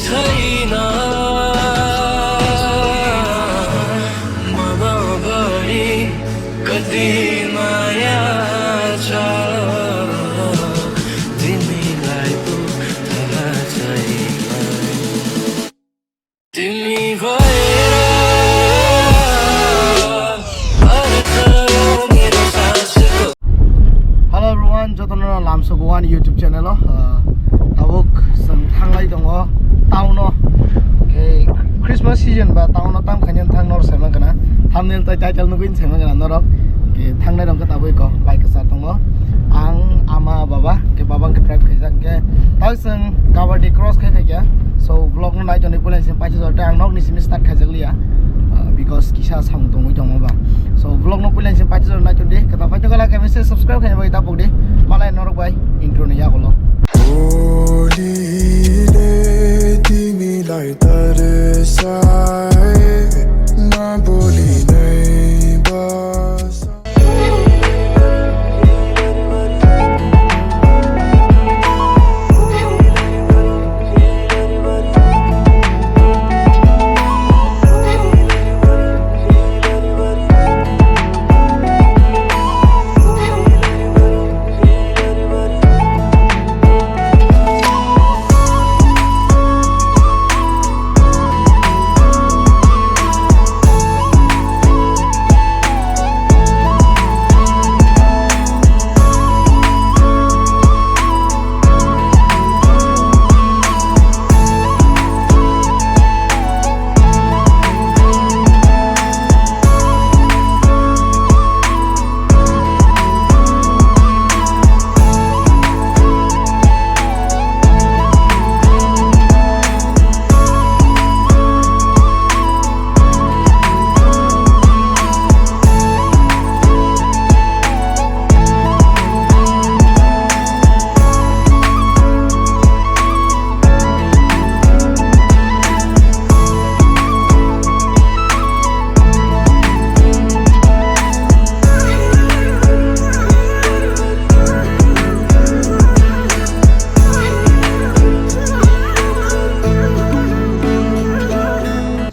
छैन ममा भरि कति माया छ तिमीलाई पो थाहा छैन तिमी भएर Hello everyone, jotono lamso buan YouTube channel abuk sang thanglai dongo town okay Christmas season ba town tam khanyan thang nor sama kana thumbnail tai title nuguin sama kana norok ke thangnai dong ka taboi ko bike ka sar dongo ang ama baba ke babang ke drive khaijang ke tau sang kabaddi cross khai kya so vlog no nai joni pulen sim pachi jorta ang nok ni sim start khajaglia because kisah sang tunggu jangan ba so vlog no pulen sim pachi jorna jodi kata pachi kala kami se subscribe khanya bagi tapuk deh malai norok bai intro ni ya kolo Bolile timilai taresai na boli nai bas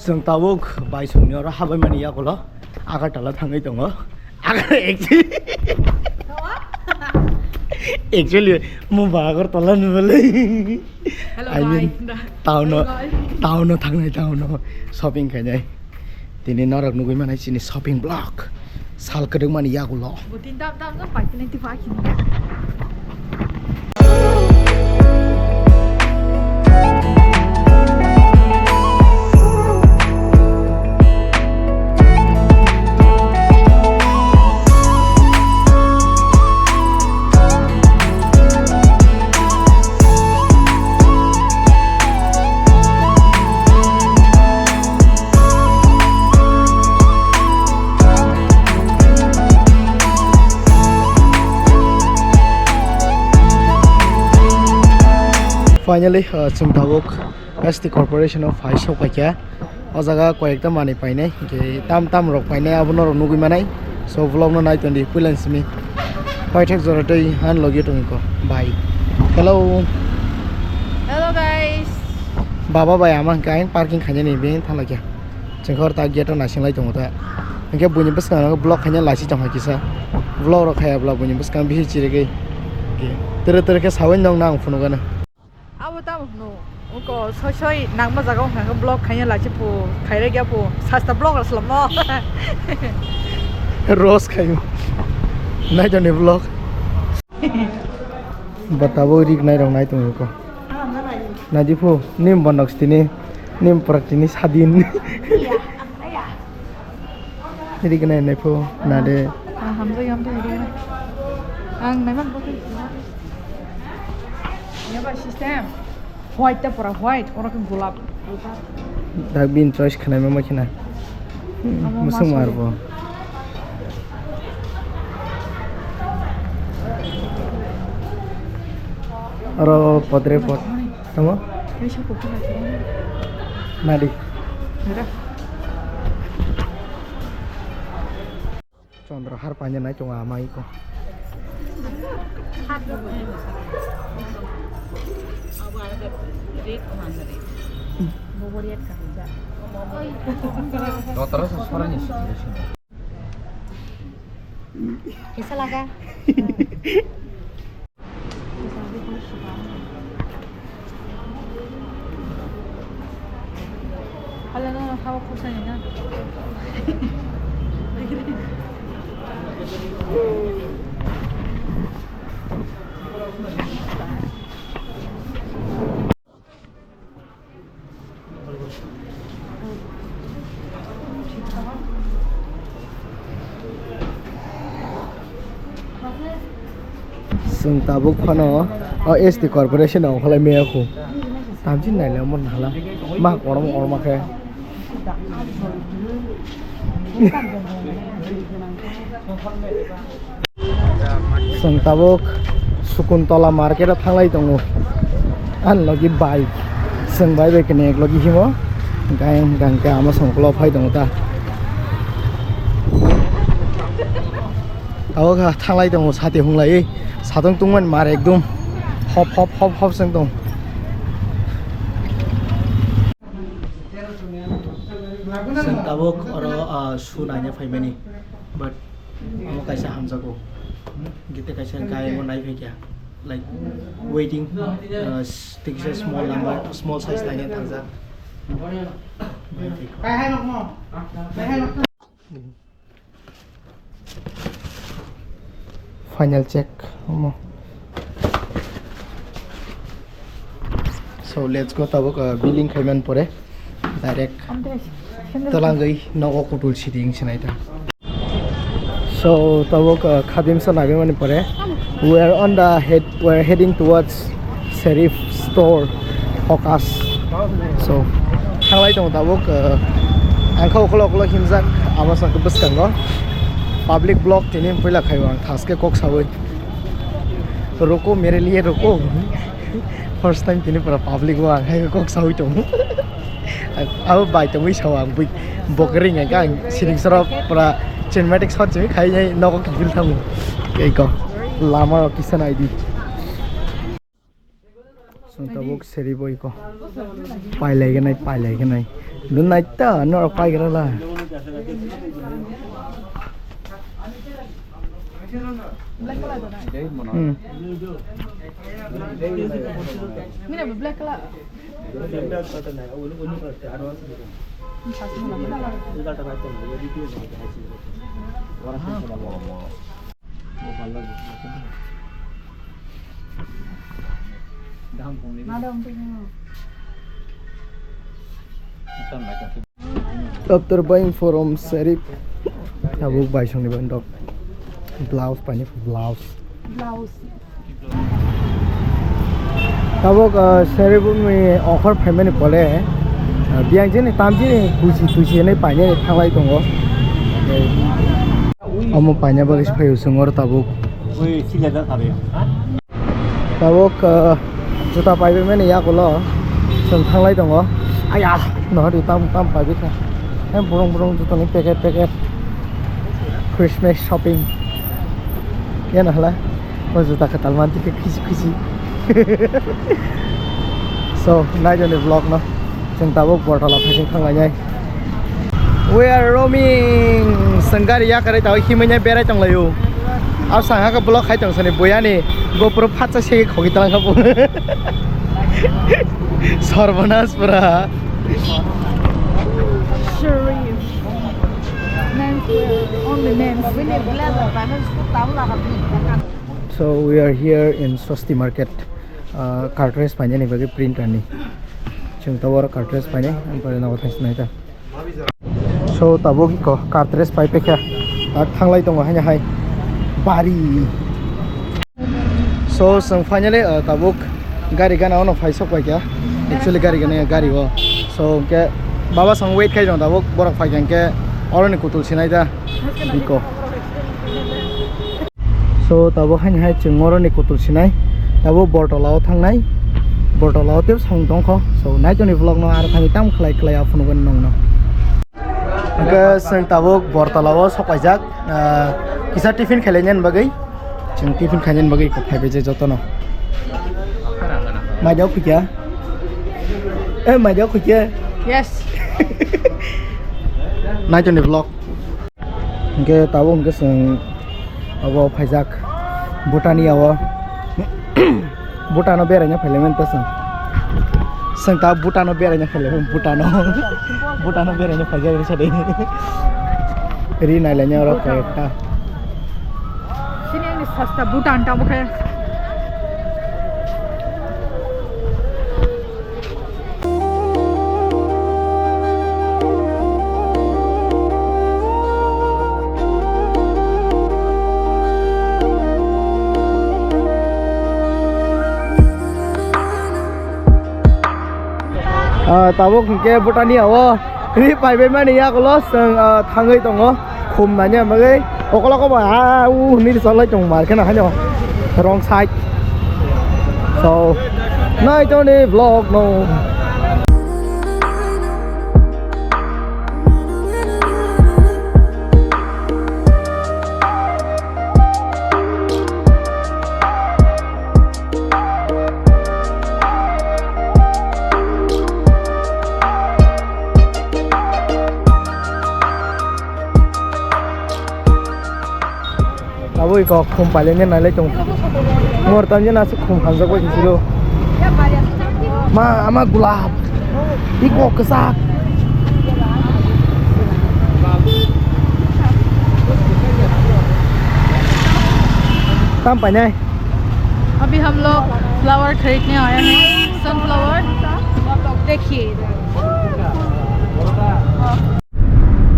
sang tabuk bai sungni ora habai mani ya kolo agar tala thangai dongo agar actually mu bagar tala nu bole I mean town thangai town shopping khanai tini norak nugui manai sini shopping block sal kedeng mani ya kolo butin dam kan pai 95 kilo Finally, Sangebela as the corporation of high shop kya ojaga koyekta mani paine ke tam rok paine abunor nugui manai so vlog no nai tondi pulen simi paithak joratei han logi tong ko bye hello guys baba bai amang kain parking khanya ni ben thala kya chengkhor ta gate na singlai tong ta engke buni beskang blog khanya lasi tong hakisa vlog ro khaya blog buni beskang bihi chirege ke tere ke sawin nong nang phunu gana abu tam no uko soi nang ma jaga nang blog khanya la chi pu khaire gya pu sasta blog aslam no रोज खायू नहीं जाने blog बताओ रिक नहीं रहा नहीं तुमको ना जी फो निम बनक्स तिने निम प्रक्तिनी सादिन रिक नहीं फो ना दे हम तो ang नहीं मन बोल ये बा सिस्टम white पूरा white और kan गुलाब दाबिन चॉइस खाने में मखिना मुसुम मारबो Aro pot repot, kamu? Nadi. Condro har panjang naik cuma amai ko. Boboriat kerja. Rata-rata suaranya sih. Bisa lah kan? Kalau nggak tahu kursanya. जों दाबो फानो एसटी कर्पोरेशनाव खालाय मेयाखौ तामजिन नायलायाव मन हाला मा अरमाखै जों दाबो सुकुन्तला मार्केटाव थांलाय दङ आनलगि बाइक जों बाइकनि एकलगि हिमो गांके आमा संकलाव फाय दङ दा दाबो थांलाय दङ साथे हुंलाय सादों दंमोन मार एकदम हप हप हप हप जों दं जों दाबो सु नायनो फैमानि बाट आमो कायसा हामजागौ गिते कायसा गायमो नायफैया लाइक वेटिंग टिकसे स्मॉल नंबर स्मॉल साइज नायनो थांजा Final check. So let's go tabuk billing payment pore direct talangai nogo kutul siding sinaita. So tabuk khadim sa nabe mani pore we are on the heading towards Serif store Hokas. So thanglai dong tabuk angkau kolok himjak amasa kubus kango public blog तीन पहिला खाइबा थास के Coke सावै रुको मेरे लिए रुको first time तीन पूरा पब्लिक वा है कोक सावै तो अब बाइ तो मै सावा बै बकरिंग है का सिरिंग सर पूरा सिनेमैटिक शॉट जे खाइ जाय नगो किल थामु केको लामा किसन आईडी सुनता बुक सेरी बोय को पाइ लागे नै दुन नाइता न पाइ गरला Black color tu nak. Mina black color. After buying from Serif, tabuk buy song ni bandok. Blouse pani blouse. Tabuk Serif me offer payment pole. Biang je ni tam je ni kuci ni pani thanglai tongo. Amo pani bagis payu sungor tabuk. Tabuk juta payu me ni ya kolo. Sung thanglai tongo. Ayah, no di tam payu ka. Em burung juta ni packet. Christmas shopping. Yan lah, masuk tak ketal manti ke kisi. So, naik jadi vlog no, ceng tabuk botol apa sih kang lanyai. We are roaming, Sangebela kare tahu himanya berai tong layu. Ab sangha ke vlog hai tong sini boya ni, GoPro patsa sih kau kita langkap. Sarvanas pura. Only names. So we are here in Swasti Market. Cartridge panya ni bagi print ani. Cuma tawar cartridge panya, ampun nak buat macam ni. So tabuk iko cartridge pipe kya. Thanglai tong hanya hai bari. So sang finally tabuk gari gana ono faisok pa kya. Actually gari gana gari wo. So ke baba sang wait kai dong tabuk borak faikan ke orang ni kutul sinai dah. Iko. So tabo hanya hai cengoro ni kutul sinai. Tabo bortolau thang nai. Bortolau tiap song dong ko. So naik tu ni vlog no ada thang hitam kelai apa nunggu nong no. Angka seng tabo bortolau sok ajak. Kisah tiffin kalian bagai. Ceng tiffin kalian bagai ko 5 biji joto no. Mai jauh pikir. Em mày nhớ khui chưa? Yes. Nay cho này vlog. Cái tao cũng cái sừng abo phải giặc Bhutan awa. Bhutan nó bere nhá phải lên ta sừng. Sừng tao Bhutan nó bere nhá phải lên Bhutan nó bere nhá phải giặc đi đây. Ri này là nhau rồi phải ta. Sini ini sasta Bhutan tamu kaya. Tao cũng cái Bhutan awa. Ri phải bên mà này có sừng thang ấy tông ó. Khum là nhá mà cái có bảo ni sao lấy chồng mà cái nào hay nhở wrong side so nay cho đi vlog no Ui có không phải lên nhân này lấy chồng mua tao nhân là sẽ không hàng ra quay gì đâu mà gulab đi có cái sao tam phải nhai अभी हम लोग flower खरीदने आए हैं sunflower देखिए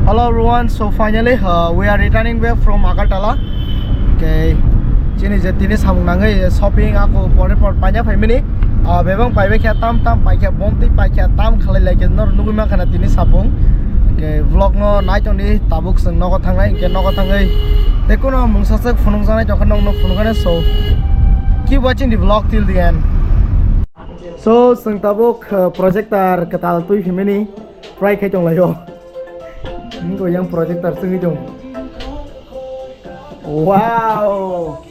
Hello everyone, so finally we are returning back from Agartala. Okay, jadi jenis hamung nangai shopping aku pore banyak family. Bebang pai be tam pai kya bomti pai kya tam khalai lagi nor nunggu mak kana tini sapung. Okay, vlog no night on di tabuk seng nogo thangai, ke nogo thangai. Dekho no mungsasak funung sana jokhan nong no funung kana so keep watching the vlog till the end. So seng tabuk projector ketal tui family fry khai chong layo. Ini yang projector seng itu. Wow.